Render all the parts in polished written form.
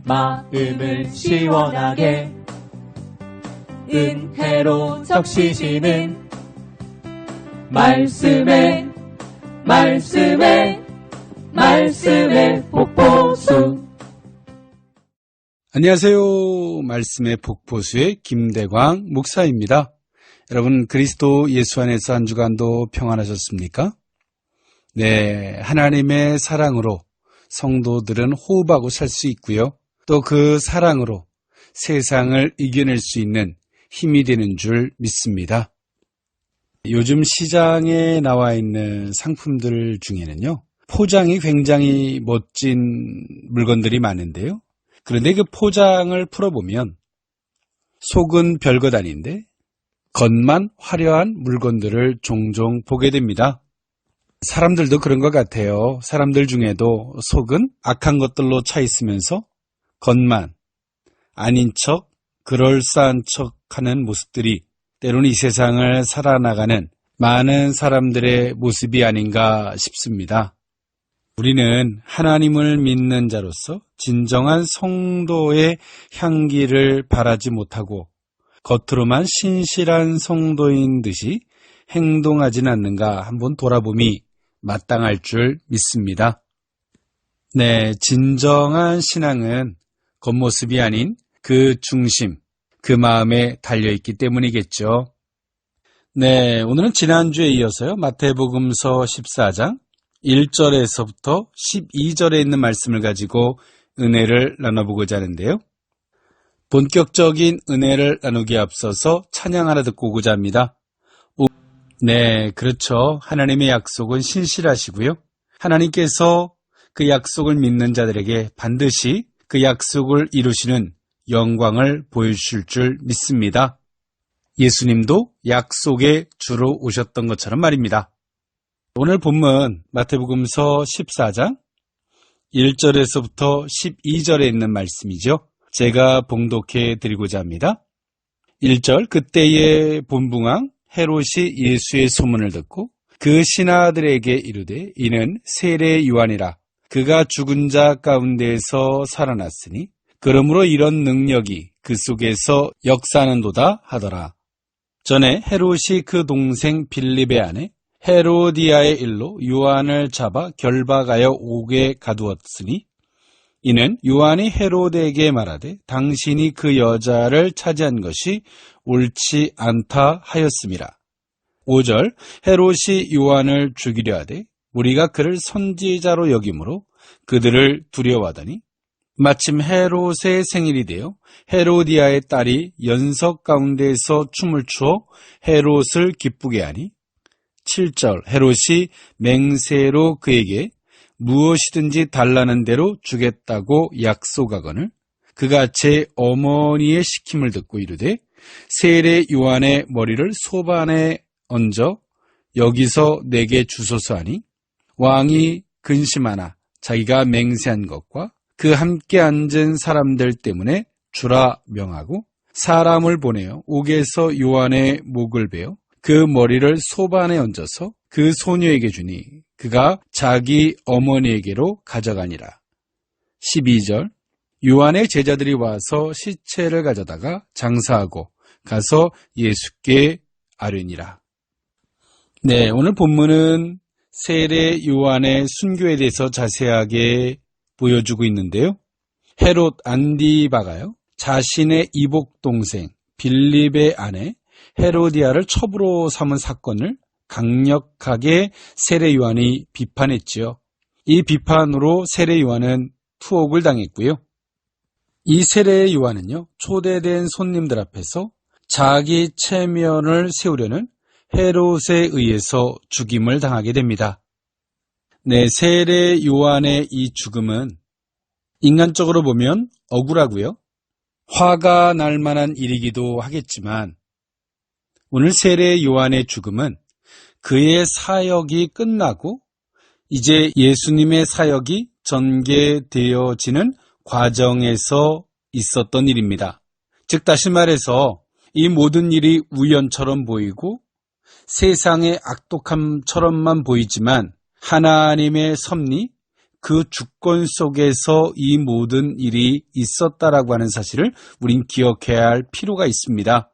마음을 시원하게 은혜로 적시시는 말씀의 폭포수. 안녕하세요. 말씀의 폭포수의 김대광 목사입니다. 여러분, 그리스도 예수 안에서 한 주간도 평안하셨습니까? 네, 하나님의 사랑으로 성도들은 호흡하고 살 수 있고요. 또 그 사랑으로 세상을 이겨낼 수 있는 힘이 되는 줄 믿습니다. 요즘 시장에 나와 있는 상품들 중에는요, 포장이 굉장히 멋진 물건들이 많은데요. 그런데 그 포장을 풀어보면 속은 별것 아닌데 겉만 화려한 물건들을 종종 보게 됩니다. 사람들도 그런 것 같아요. 사람들 중에도 속은 악한 것들로 차 있으면서 겉만 아닌 척, 그럴싸한 척 하는 모습들이 때로는 이 세상을 살아나가는 많은 사람들의 모습이 아닌가 싶습니다. 우리는 하나님을 믿는 자로서 진정한 성도의 향기를 바라지 못하고 겉으로만 신실한 성도인 듯이 행동하진 않는가 한번 돌아봄이 마땅할 줄 믿습니다. 네, 진정한 신앙은 겉모습이 아닌 그 중심, 그 마음에 달려있기 때문이겠죠. 네, 오늘은 지난주에 이어서요, 마태복음서 14장 1절에서부터 12절에 있는 말씀을 가지고 은혜를 나눠보고자 하는데요. 본격적인 은혜를 나누기에 앞서서 찬양 하나 듣고 오고자 합니다. 네, 그렇죠. 하나님의 약속은 신실하시고요. 하나님께서 그 약속을 믿는 자들에게 반드시 그 약속을 이루시는 영광을 보여주실 줄 믿습니다. 예수님도 약속의 주로 오셨던 것처럼 말입니다. 오늘 본문 마태복음서 14장 1절에서부터 12절에 있는 말씀이죠. 제가 봉독해 드리고자 합니다. 1절, 그때의 본붕왕 헤롯이 예수의 소문을 듣고 그 신하들에게 이르되 이는 세례 요한이라. 그가 죽은 자 가운데에서 살아났으니 그러므로 이런 능력이 그 속에서 역사하는도다 하더라. 전에 헤롯이 그 동생 빌립의 아내 헤로디아의 일로 요한을 잡아 결박하여 옥에 가두었으니 이는 요한이 헤롯에게 말하되 당신이 그 여자를 차지한 것이 옳지 않다 하였음이라. 5절, 헤롯이 요한을 죽이려 하되 우리가 그를 선지자로 여김으로 그들을 두려워하더니 마침 헤롯의 생일이 되어 헤로디아의 딸이 연석 가운데에서 춤을 추어 헤롯을 기쁘게 하니 7절, 헤롯이 맹세로 그에게 무엇이든지 달라는 대로 주겠다고 약속하거늘 그가 제 어머니의 시킴을 듣고 이르되 세례 요한의 머리를 소반에 얹어 여기서 내게 주소서 하니 왕이 근심하나 자기가 맹세한 것과 그 함께 앉은 사람들 때문에 주라 명하고 사람을 보내어 옥에서 요한의 목을 베어 그 머리를 소반에 얹어서 그 소녀에게 주니 그가 자기 어머니에게로 가져가니라. 12절, 요한의 제자들이 와서 시체를 가져다가 장사하고 가서 예수께 아뢰니라. 네, 오늘 본문은 세례 요한의 순교에 대해서 자세하게 보여주고 있는데요. 헤롯 안디바가요, 자신의 이복 동생 빌립의 아내 헤로디아를 첩으로 삼은 사건을 강력하게 세례 요한이 비판했지요. 이 비판으로 세례 요한은 투옥을 당했고요. 이 세례 요한은요, 초대된 손님들 앞에서 자기 체면을 세우려는 헤롯에 의해서 죽임을 당하게 됩니다. 네, 세례 요한의 이 죽음은 인간적으로 보면 억울하고요. 화가 날 만한 일이기도 하겠지만 오늘 세례 요한의 죽음은 그의 사역이 끝나고 이제 예수님의 사역이 전개되어지는 과정에서 있었던 일입니다. 즉 다시 말해서 이 모든 일이 우연처럼 보이고 세상의 악독함처럼만 보이지만 하나님의 섭리, 그 주권 속에서 이 모든 일이 있었다라고 하는 사실을 우린 기억해야 할 필요가 있습니다.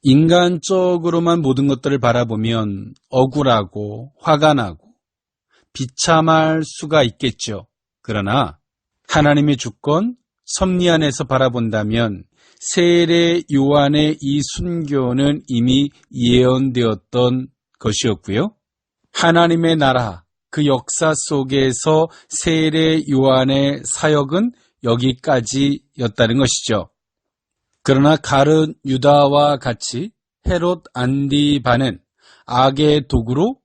인간적으로만 모든 것들을 바라보면 억울하고 화가 나고 비참할 수가 있겠죠. 그러나 하나님의 주권, 섭리 안에서 바라본다면 세례 요한의 이 순교는 이미 예언되었던 것이었고요. 하나님의 나라, 그 역사 속에서 세례 요한의 사역은 여기까지였다는 것이죠. 그러나 가룟 유다와 같이 헤롯 안디바는 악의 도구로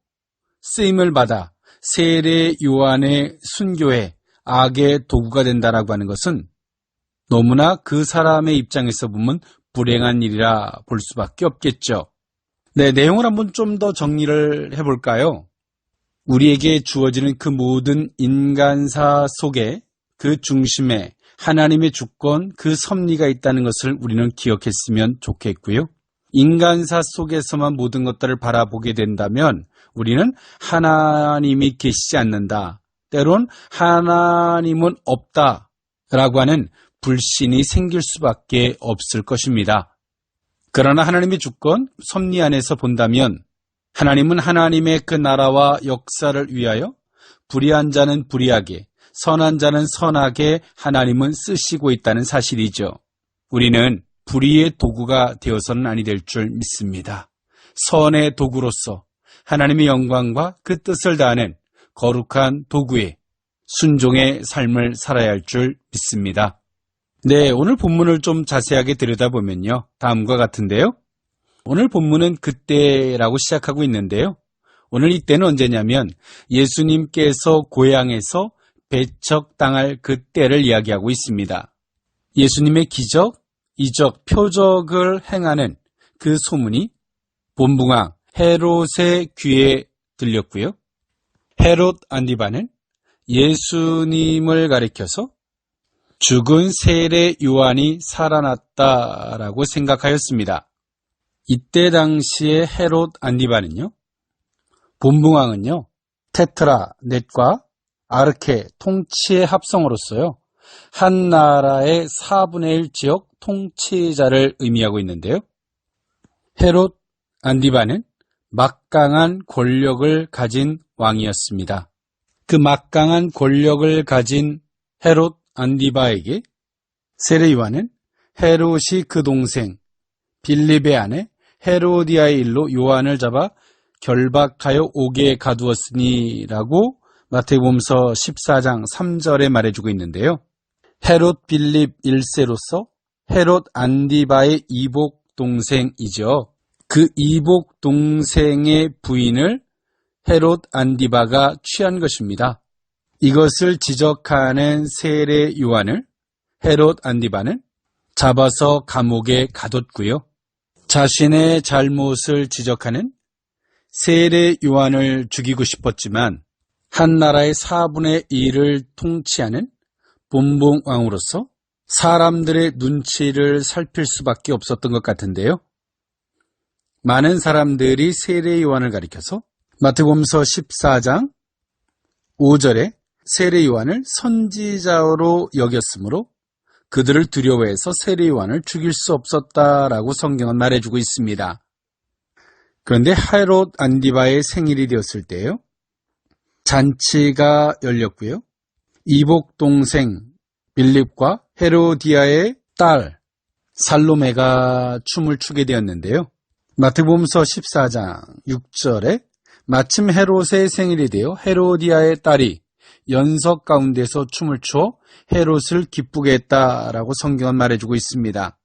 쓰임을 받아 세례 요한의 순교에 악의 도구가 된다라고 하는 것은 너무나 그 사람의 입장에서 보면 불행한 일이라 볼 수밖에 없겠죠. 네, 내용을 한번 좀 더 정리를 해볼까요? 우리에게 주어지는 그 모든 인간사 속에 그 중심에 하나님의 주권, 그 섭리가 있다는 것을 우리는 기억했으면 좋겠고요. 인간사 속에서만 모든 것들을 바라보게 된다면 우리는 하나님이 계시지 않는다, 때론 하나님은 없다라고 하는 불신이 생길 수밖에 없을 것입니다. 그러나 하나님의 주권, 섭리 안에서 본다면 하나님은 하나님의 그 나라와 역사를 위하여 불의한 자는 불의하게, 선한 자는 선하게 하나님은 쓰시고 있다는 사실이죠. 우리는 불의의 도구가 되어서는 아니 될 줄 믿습니다. 선의 도구로서 하나님의 영광과 그 뜻을 다하는 거룩한 도구의 순종의 삶을 살아야 할 줄 믿습니다. 네, 오늘 본문을 좀 자세하게 들여다보면요, 다음과 같은데요. 오늘 본문은 그때라고 시작하고 있는데요. 오늘 이때는 언제냐면 예수님께서 고향에서 배척당할 그때를 이야기하고 있습니다. 예수님의 기적, 이적, 표적을 행하는 그 소문이 본붕왕 헤롯의 귀에 들렸고요. 헤롯 안디바는 예수님을 가리켜서 죽은 세례 요한이 살아났다라고 생각하였습니다. 이때 당시에 헤롯 안디바는요, 본붕왕은요, 테트라, 넷과 아르케, 통치의 합성어로서요, 한 나라의 4분의 1 지역 통치자를 의미하고 있는데요. 헤롯 안디바는 막강한 권력을 가진 왕이었습니다. 그 막강한 권력을 가진 헤롯 안디바에게 세례 요한은 헤롯이 그 동생 빌립의 아내 헤로디아의 일로 요한을 잡아 결박하여 옥에 가두었으니라고 마태복음서 14장 3절에 말해주고 있는데요. 헤롯 빌립 1세로서 헤롯 안디바의 이복 동생이죠. 그 이복 동생의 부인을 헤롯 안디바가 취한 것입니다. 이것을 지적하는 세례 요한을 헤롯 안디바는 잡아서 감옥에 가뒀고요. 자신의 잘못을 지적하는 세례 요한을 죽이고 싶었지만 한 나라의 4분의 1을 통치하는 본붕왕으로서 사람들의 눈치를 살필 수밖에 없었던 것 같은데요. 많은 사람들이 세례 요한을 가리켜서 마태복음서 14장 5절에 세례 요한을 선지자로 여겼으므로 그들을 두려워해서 세례 요한을 죽일 수 없었다라고 성경은 말해주고 있습니다. 그런데 헤롯 안디바의 생일이 되었을 때요, 잔치가 열렸고요. 이복 동생 빌립과 헤로디아의 딸 살로메가 춤을 추게 되었는데요. 마태복음서 14장 6절에 마침 헤롯의 생일이 되어 헤로디아의 딸이 연석 가운데서 춤을 추어 헤롯을 기쁘게 했다라고 성경은 말해주고 있습니다.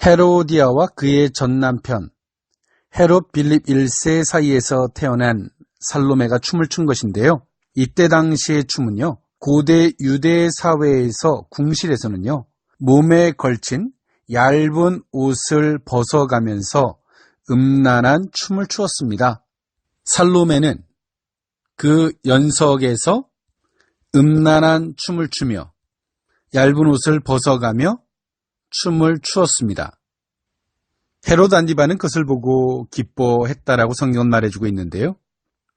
헤로디아와 그의 전 남편 헤롯 빌립 1세 사이에서 태어난 살로메가 춤을 춘 것인데요. 이때 당시의 춤은요, 고대 유대 사회에서 궁실에서는요, 몸에 걸친 얇은 옷을 벗어가면서 음란한 춤을 추었습니다. 살로메는 그 연석에서 음란한 춤을 추며 얇은 옷을 벗어가며 춤을 추었습니다. 헤롯 안디바는 그것을 보고 기뻐했다라고 성경은 말해주고 있는데요.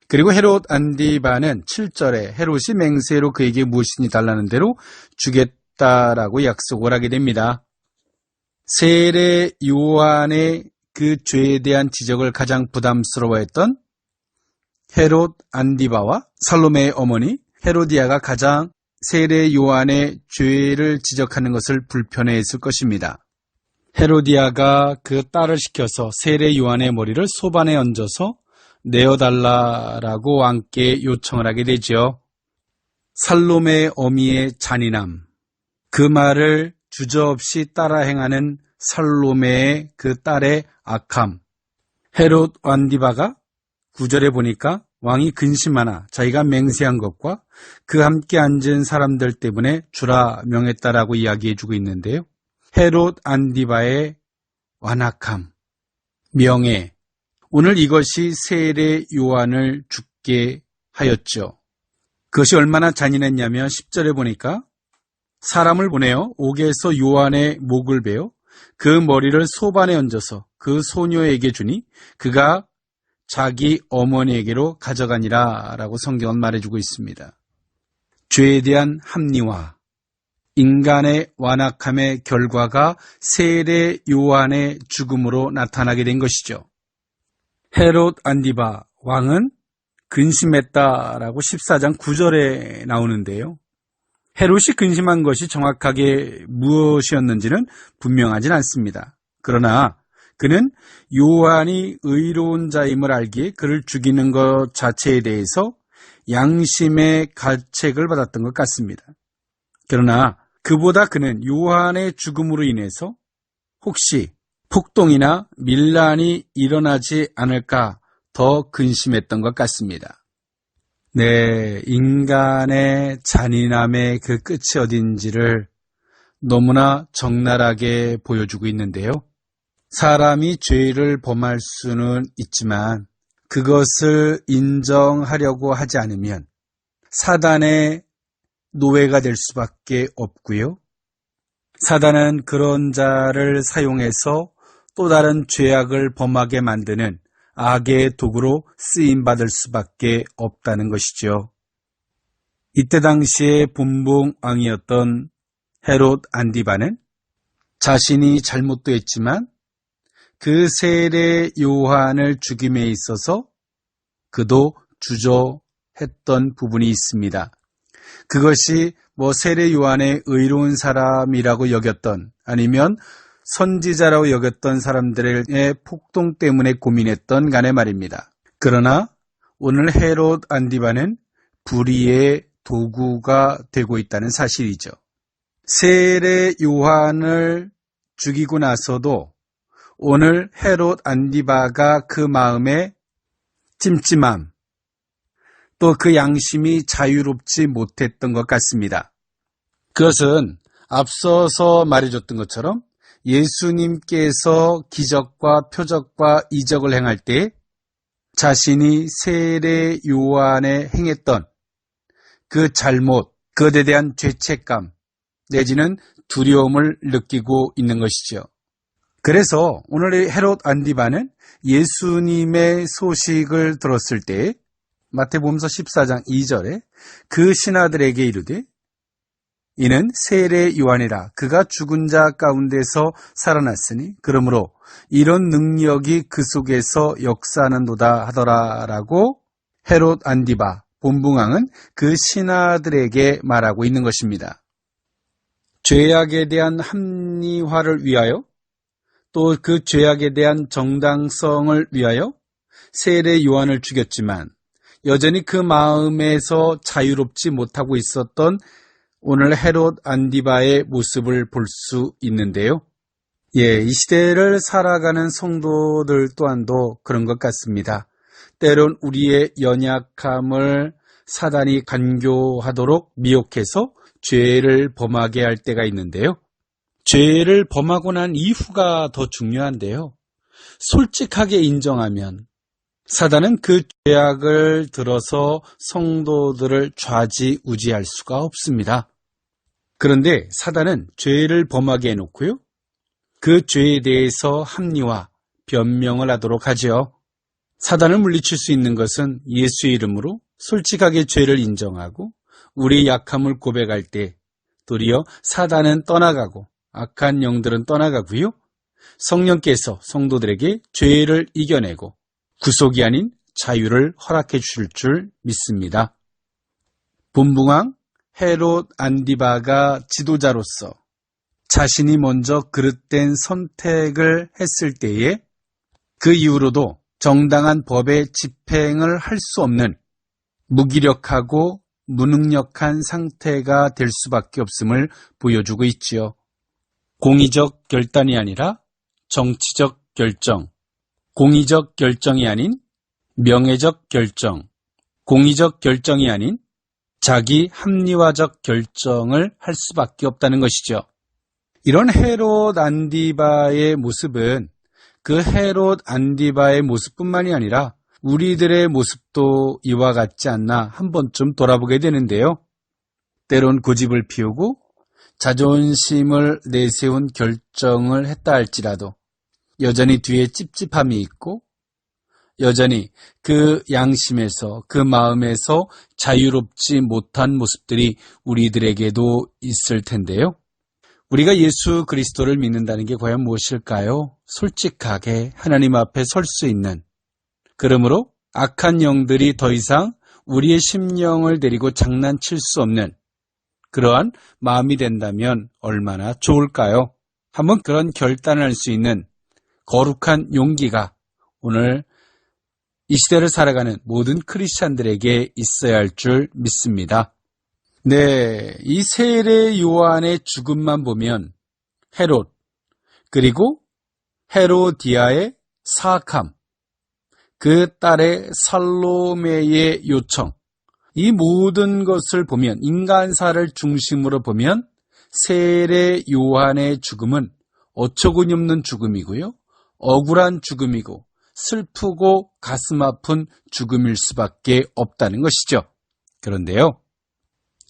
그리고 헤롯 안디바는 7절에 헤롯이 맹세로 그에게 무엇이니 달라는 대로 주겠다라고 약속을 하게 됩니다. 세례 요한의 그 죄에 대한 지적을 가장 부담스러워했던 헤롯 안디바와 살로메의 어머니 헤로디아가 가장 세례 요한의 죄를 지적하는 것을 불편해했을 것입니다. 헤로디아가 그 딸을 시켜서 세례 요한의 머리를 소반에 얹어서 내어달라라고 왕께 요청을 하게 되죠. 살로메 어미의 잔인함, 그 말을 주저없이 따라 행하는 살로메의 그 딸의 악함. 헤롯 안디바가 9절에 보니까 왕이 근심하나 자기가 맹세한 것과 그 함께 앉은 사람들 때문에 주라 명했다라고 이야기해주고 있는데요. 헤롯 안디바의 완악함, 명예, 오늘 이것이 세례 요한을 죽게 하였죠. 그것이 얼마나 잔인했냐면 10절에 보니까 사람을 보내어 옥에서 요한의 목을 베어 그 머리를 소반에 얹어서 그 소녀에게 주니 그가 자기 어머니에게로 가져가니라 라고 성경은 말해주고 있습니다. 죄에 대한 합리화, 인간의 완악함의 결과가 세례 요한의 죽음으로 나타나게 된 것이죠. 헤롯 안디바 왕은 근심했다라고 14장 9절에 나오는데요. 헤롯이 근심한 것이 정확하게 무엇이었는지는 분명하진 않습니다. 그러나 그는 요한이 의로운 자임을 알기에 그를 죽이는 것 자체에 대해서 양심의 가책을 받았던 것 같습니다. 그러나 그보다 그는 요한의 죽음으로 인해서 혹시 폭동이나 밀란이 일어나지 않을까 더 근심했던 것 같습니다. 네, 인간의 잔인함의 그 끝이 어딘지를 너무나 적나라하게 보여주고 있는데요. 사람이 죄를 범할 수는 있지만 그것을 인정하려고 하지 않으면 사단의 노예가 될 수밖에 없고요. 사단은 그런 자를 사용해서 또 다른 죄악을 범하게 만드는 악의 도구로 쓰임받을 수밖에 없다는 것이죠. 이때 당시에 분봉왕이었던 헤롯 안디바는 자신이 잘못도 했지만 그 세례 요한을 죽임에 있어서 그도 주저했던 부분이 있습니다. 그것이 세례 요한의 의로운 사람이라고 여겼던 아니면 선지자라고 여겼던 사람들의 폭동 때문에 고민했던 간에 말입니다. 그러나 오늘 헤롯 안디바는 불의의 도구가 되고 있다는 사실이죠. 세례 요한을 죽이고 나서도 오늘 헤롯 안디바가 그 마음에 찜찜함, 또 그 양심이 자유롭지 못했던 것 같습니다. 그것은 앞서서 말해줬던 것처럼 예수님께서 기적과 표적과 이적을 행할 때 자신이 세례 요한에 행했던 그 잘못, 그것에 대한 죄책감 내지는 두려움을 느끼고 있는 것이죠. 그래서 오늘 헤롯 안디바는 예수님의 소식을 들었을 때 마태복음서 14장 2절에 그 신하들에게 이르되 이는 세례 요한이라 그가 죽은 자 가운데서 살아났으니 그러므로 이런 능력이 그 속에서 역사하는도다 하더라라고 헤롯 안디바 본붕왕은 그 신하들에게 말하고 있는 것입니다. 죄악에 대한 합리화를 위하여 또 그 죄악에 대한 정당성을 위하여 세례 요한을 죽였지만 여전히 그 마음에서 자유롭지 못하고 있었던 오늘 헤롯 안디바의 모습을 볼 수 있는데요. 이 시대를 살아가는 성도들 또한도 그런 것 같습니다. 때론 우리의 연약함을 사단이 간교하도록 미혹해서 죄를 범하게 할 때가 있는데요. 죄를 범하고 난 이후가 더 중요한데요. 솔직하게 인정하면 사단은 그 죄악을 들어서 성도들을 좌지우지할 수가 없습니다. 그런데 사단은 죄를 범하게 해놓고요. 그 죄에 대해서 합리화, 변명을 하도록 하죠. 사단을 물리칠 수 있는 것은 예수의 이름으로 솔직하게 죄를 인정하고 우리의 약함을 고백할 때 도리어 사단은 떠나가고 악한 영들은 떠나가고요. 성령께서 성도들에게 죄를 이겨내고 구속이 아닌 자유를 허락해 주실 줄 믿습니다. 분봉왕 헤롯 안디바가 지도자로서 자신이 먼저 그릇된 선택을 했을 때에 그 이후로도 정당한 법의 집행을 할 수 없는 무기력하고 무능력한 상태가 될 수밖에 없음을 보여주고 있지요. 공의적 결단이 아니라 정치적 결정, 공의적 결정이 아닌 명예적 결정, 공의적 결정이 아닌 자기 합리화적 결정을 할 수밖에 없다는 것이죠. 이런 헤롯 안디바의 모습은 그 헤롯 안디바의 모습뿐만이 아니라 우리들의 모습도 이와 같지 않나 한 번쯤 돌아보게 되는데요. 때론 고집을 피우고 자존심을 내세운 결정을 했다 할지라도 여전히 뒤에 찝찝함이 있고 여전히 그 양심에서 그 마음에서 자유롭지 못한 모습들이 우리들에게도 있을 텐데요. 우리가 예수 그리스도를 믿는다는 게 과연 무엇일까요? 솔직하게 하나님 앞에 설 수 있는, 그러므로 악한 영들이 더 이상 우리의 심령을 데리고 장난칠 수 없는 그러한 마음이 된다면 얼마나 좋을까요? 한번 그런 결단을 할 수 있는 거룩한 용기가 오늘 이 시대를 살아가는 모든 크리스찬들에게 있어야 할 줄 믿습니다. 네, 이 세례 요한의 죽음만 보면 헤롯, 그리고 헤로디아의 사악함, 그 딸의 살로메의 요청, 이 모든 것을 보면, 인간사를 중심으로 보면 세례 요한의 죽음은 어처구니 없는 죽음이고요, 억울한 죽음이고 슬프고 가슴 아픈 죽음일 수밖에 없다는 것이죠. 그런데요,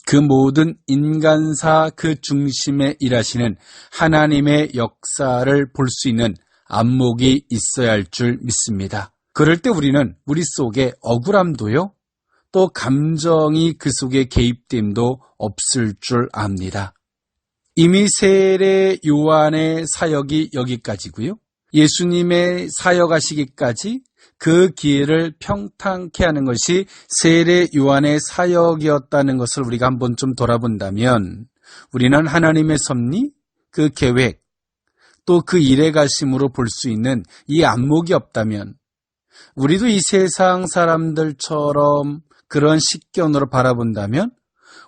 그 모든 인간사 그 중심에 일하시는 하나님의 역사를 볼 수 있는 안목이 있어야 할 줄 믿습니다. 그럴 때 우리는 우리 속에 억울함도요, 또 감정이 그 속에 개입됨도 없을 줄 압니다. 이미 세례 요한의 사역이 여기까지고요. 예수님의 사역하시기까지 그 기회를 평탄케 하는 것이 세례 요한의 사역이었다는 것을 우리가 한번 좀 돌아본다면 우리는 하나님의 섭리, 그 계획, 또 그 일에 가심으로 볼 수 있는 이 안목이 없다면 우리도 이 세상 사람들처럼 그런 식견으로 바라본다면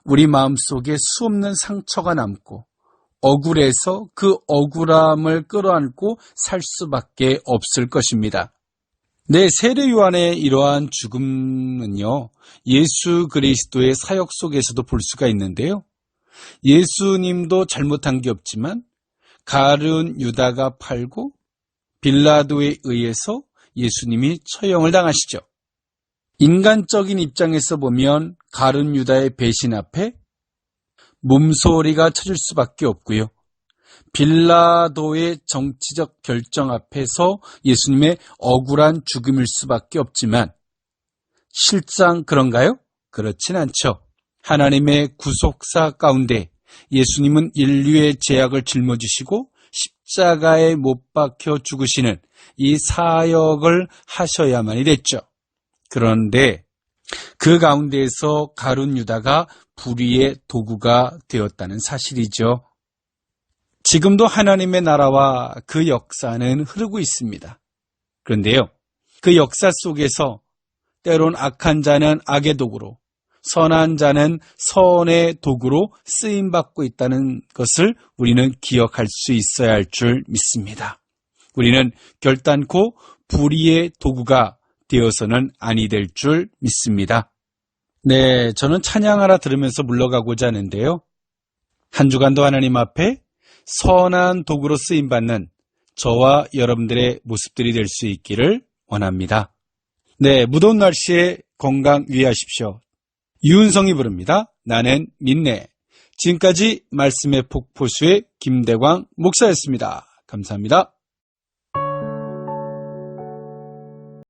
우리 마음속에 수없는 상처가 남고 억울해서 그 억울함을 끌어안고 살 수밖에 없을 것입니다. 네, 세례 요한의 이러한 죽음은요, 예수 그리스도의 사역 속에서도 볼 수가 있는데요. 예수님도 잘못한 게 없지만 가룟 유다가 팔고 빌라도에 의해서 예수님이 처형을 당하시죠. 인간적인 입장에서 보면 가룟 유다의 배신 앞에 몸소리가 쳐질 수밖에 없고요. 빌라도의 정치적 결정 앞에서 예수님의 억울한 죽음일 수밖에 없지만 실상 그런가요? 그렇진 않죠. 하나님의 구속사 가운데 예수님은 인류의 죄악을 짊어지시고 십자가에 못 박혀 죽으시는 이 사역을 하셔야만이 됐죠. 그런데 그 가운데에서 가룟 유다가 불의의 도구가 되었다는 사실이죠. 지금도 하나님의 나라와 그 역사는 흐르고 있습니다. 그런데요, 그 역사 속에서 때론 악한 자는 악의 도구로, 선한 자는 선의 도구로 쓰임받고 있다는 것을 우리는 기억할 수 있어야 할 줄 믿습니다. 우리는 결단코 불의의 도구가 되어서는 아니 될 줄 믿습니다. 네, 저는 찬양 하나 들으면서 물러가고자 하는데요. 한 주간도 하나님 앞에 선한 도구로 쓰임받는 저와 여러분들의 모습들이 될 수 있기를 원합니다. 네, 무더운 날씨에 건강 유의하십시오. 유은성이 부릅니다. 나는 믿네. 지금까지 말씀의 폭포수의 김대광 목사였습니다. 감사합니다.